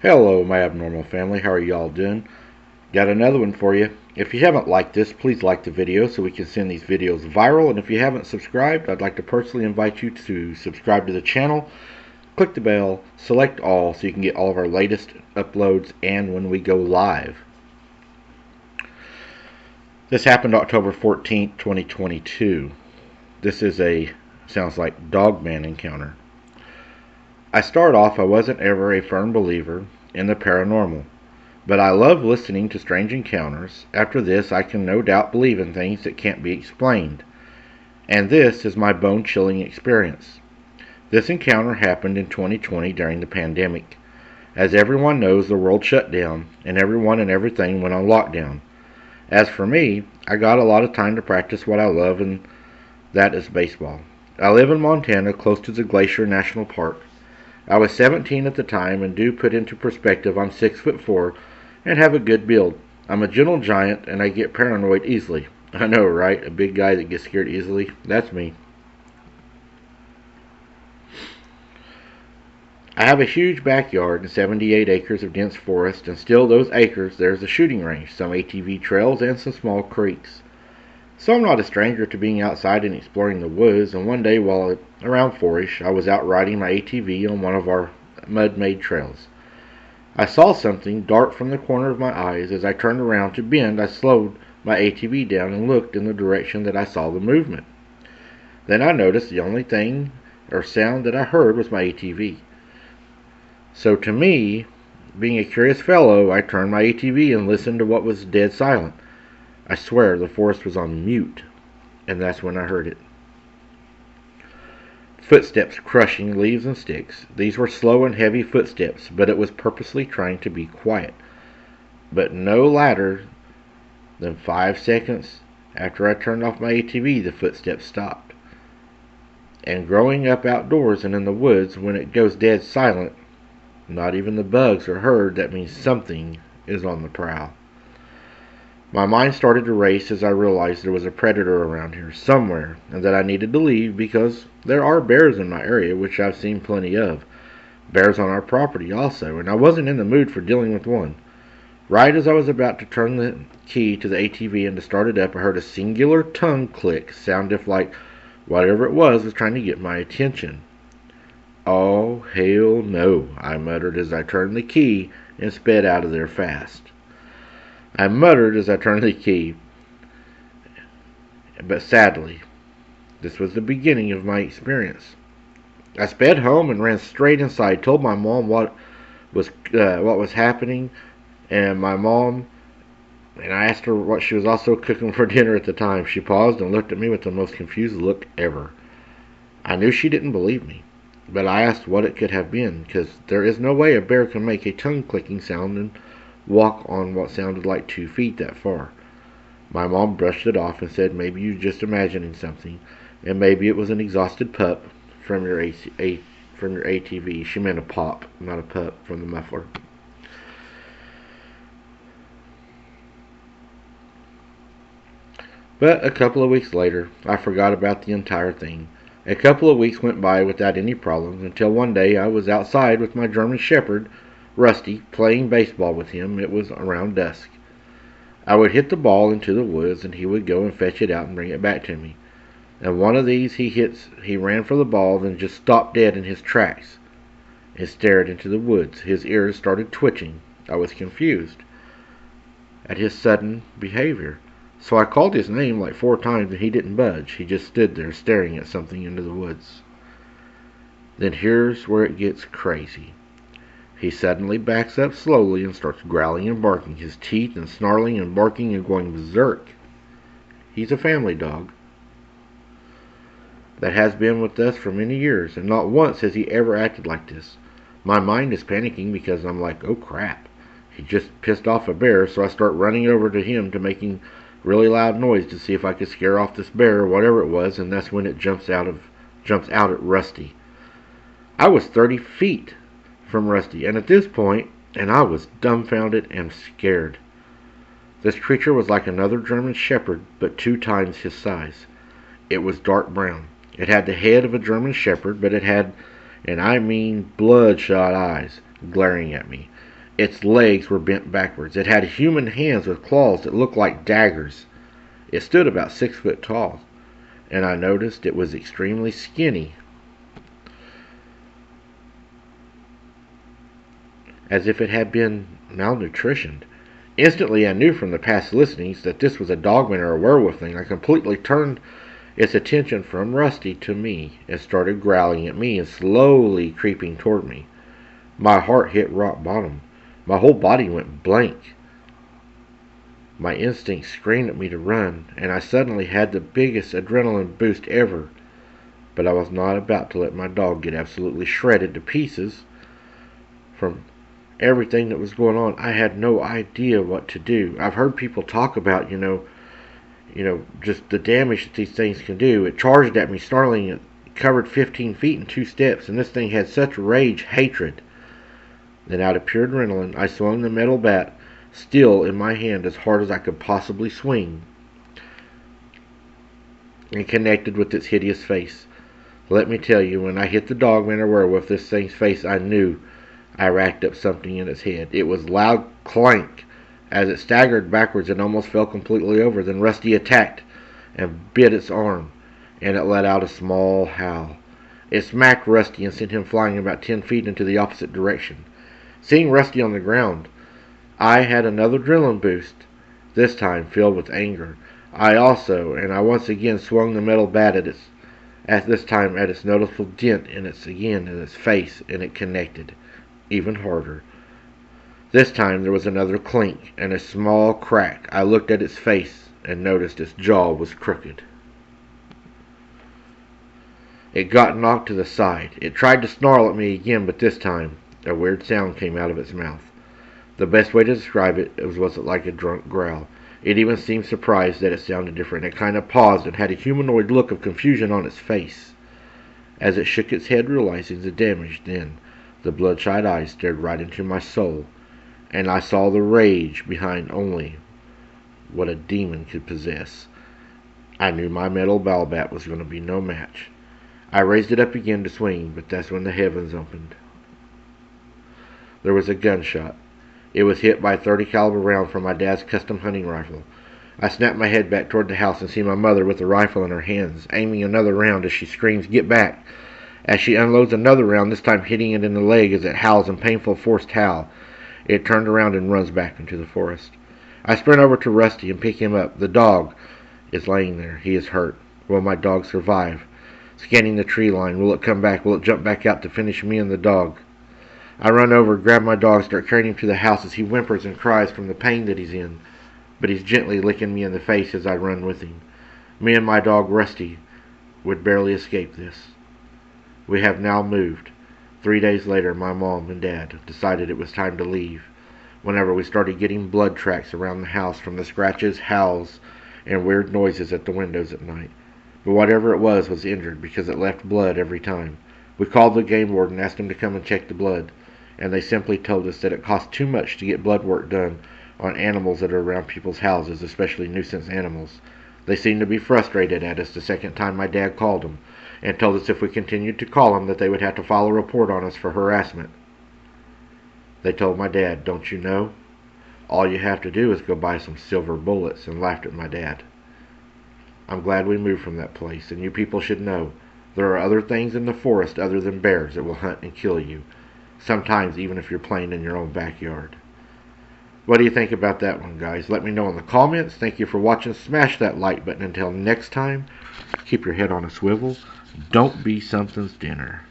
Hello, my abnormal family. How are y'all doing? Got another one for you. If you haven't liked this, please like the video so we can send these videos viral. And if you haven't subscribed, I'd like to personally invite you to subscribe to the channel. Click the bell, select all so you can get all of our latest uploads and when we go live. This happened October 14th, 2022. This is sounds like Dogman encounter. I wasn't ever a firm believer in the paranormal, but I love listening to strange encounters. After this, I can no doubt believe in things that can't be explained. And this is my bone-chilling experience. This encounter happened in 2020 during the pandemic. As everyone knows, the world shut down, and everyone and everything went on lockdown. As for me, I got a lot of time to practice what I love, and that is baseball. I live in Montana, close to the Glacier National Park. I was 17 at the time, and do put into perspective, I'm 6'4" and have a good build. I'm a gentle giant, and I get paranoid easily. I know, right? A big guy that gets scared easily? That's me. I have a huge backyard and 78 acres of dense forest, and still those acres there's a shooting range, some ATV trails, and some small creeks. So I'm not a stranger to being outside and exploring the woods, and one day while around 4ish, I was out riding my ATV on one of our mud-made trails. I saw something dart from the corner of my eyes. As I turned around to bend, I slowed my ATV down and looked in the direction that I saw the movement. Then I noticed the only thing or sound that I heard was my ATV. So to me, being a curious fellow, I turned my ATV and listened to what was dead silent. I swear the forest was on mute, and that's when I heard it. Footsteps crushing leaves and sticks. These were slow and heavy footsteps, but it was purposely trying to be quiet. But no later than 5 seconds after I turned off my ATV, the footsteps stopped. And growing up outdoors and in the woods, when it goes dead silent, not even the bugs are heard. That means something is on the prowl. My mind started to race as I realized there was a predator around here somewhere, and that I needed to leave because there are bears in my area, which I've seen plenty of. Bears on our property also, and I wasn't in the mood for dealing with one. Right as I was about to turn the key to the ATV and to start it up, I heard a singular tongue click, sounded like whatever it was trying to get my attention. "Oh, hell no," I muttered as I turned the key and sped out of there fast. But sadly, this was the beginning of my experience. I sped home and ran straight inside, told my mom what was happening, and I asked her what she was also cooking for dinner at the time. She paused and looked at me with the most confused look ever. I knew she didn't believe me, but I asked what it could have been, because there is no way a bear can make a tongue-clicking sound and walk on what sounded like 2 feet that far. My mom brushed it off and said maybe you were just imagining something, and maybe it was an exhausted pup from your ATV. She meant a pop, not a pup, from the muffler. But a couple of weeks later, I forgot about the entire thing. A couple of weeks went by without any problems until one day I was outside with my German Shepherd, Rusty, playing baseball with him. It was around dusk. I would hit the ball into the woods, and he would go and fetch it out and bring it back to me. And one of these he ran for the ball, then just stopped dead in his tracks and stared into the woods. His ears started twitching. I was confused at his sudden behavior. So I called his name like 4 times, and he didn't budge. He just stood there staring at something into the woods. Then here's where it gets crazy. He suddenly backs up slowly and starts growling and barking, his teeth and snarling and barking and going berserk. He's a family dog that has been with us for many years, and not once has he ever acted like this. My mind is panicking because I'm like, oh crap. He just pissed off a bear, so I start running over to him to making really loud noise to see if I could scare off this bear or whatever it was, and that's when it jumps out at Rusty. I was 30 feet from Rusty, and at this point, I was dumbfounded and scared. This creature was like another German Shepherd, but 2 times his size. It was dark brown. It had the head of a German Shepherd, but it had, and I mean bloodshot eyes, glaring at me. Its legs were bent backwards. It had human hands with claws that looked like daggers. It stood about 6 foot tall, and I noticed it was extremely skinny, as if it had been malnutritioned. Instantly, I knew from the past listenings that this was a dogman or a werewolf thing. I completely turned its attention from Rusty to me and started growling at me and slowly creeping toward me. My heart hit rock bottom. My whole body went blank. My instincts screamed at me to run, and I suddenly had the biggest adrenaline boost ever. But I was not about to let my dog get absolutely shredded to pieces. From everything that was going on, I had no idea what to do. I've heard people talk about, just the damage that these things can do. It charged at me, snarling. It covered 15 feet in 2 steps, and this thing had such rage, hatred. Then out of pure adrenaline, I swung the metal bat, still in my hand, as hard as I could possibly swing, and connected with its hideous face. Let me tell you, when I hit the dogman or werewolf, this thing's face, I knew I racked up something in its head. It was loud clank. As it staggered backwards and almost fell completely over, then Rusty attacked and bit its arm, and it let out a small howl. It smacked Rusty and sent him flying about 10 feet into the opposite direction. Seeing Rusty on the ground, I had another adrenaline boost, this time filled with anger. I once again swung the metal bat at this time at its noticeable dent in its face, and it connected even harder. This time there was another clink and a small crack. I looked at its face and noticed its jaw was crooked. It got knocked to the side. It tried to snarl at me again, but this time a weird sound came out of its mouth. The best way to describe it was like a drunk growl. It even seemed surprised that it sounded different. It kind of paused and had a humanoid look of confusion on its face as it shook its head, realizing the damage. Then the bloodshot eyes stared right into my soul, and I saw the rage behind only what a demon could possess. I knew my metal ball bat was going to be no match. I raised it up again to swing, but that's when the heavens opened. There was a gunshot. It was hit by a .30 caliber round from my dad's custom hunting rifle. I snapped my head back toward the house and see my mother with the rifle in her hands, aiming another round as she screams, "Get back!" As she unloads another round, this time hitting it in the leg as it howls in painful forced howl. It turned around and runs back into the forest. I sprint over to Rusty and pick him up. The dog is laying there. He is hurt. Will my dog survive? Scanning the tree line. Will it come back? Will it jump back out to finish me and the dog? I run over, grab my dog, start carrying him to the house as he whimpers and cries from the pain that he's in. But he's gently licking me in the face as I run with him. Me and my dog Rusty would barely escape this. We have now moved. 3 days later, my mom and dad decided it was time to leave. Whenever we started getting blood tracks around the house from the scratches, howls, and weird noises at the windows at night. But whatever it was injured because it left blood every time. We called the game warden and asked him to come and check the blood, and they simply told us that it cost too much to get blood work done on animals that are around people's houses, especially nuisance animals. They seemed to be frustrated at us the second time my dad called them, and told us if we continued to call them that they would have to file a report on us for harassment. They told my dad, "Don't you know? All you have to do is go buy some silver bullets," and laughed at my dad. I'm glad we moved from that place, and you people should know there are other things in the forest other than bears that will hunt and kill you, sometimes even if you're playing in your own backyard. What do you think about that one, guys? Let me know in the comments. Thank you for watching. Smash that like button. Until next time, keep your head on a swivel. Don't be something's dinner.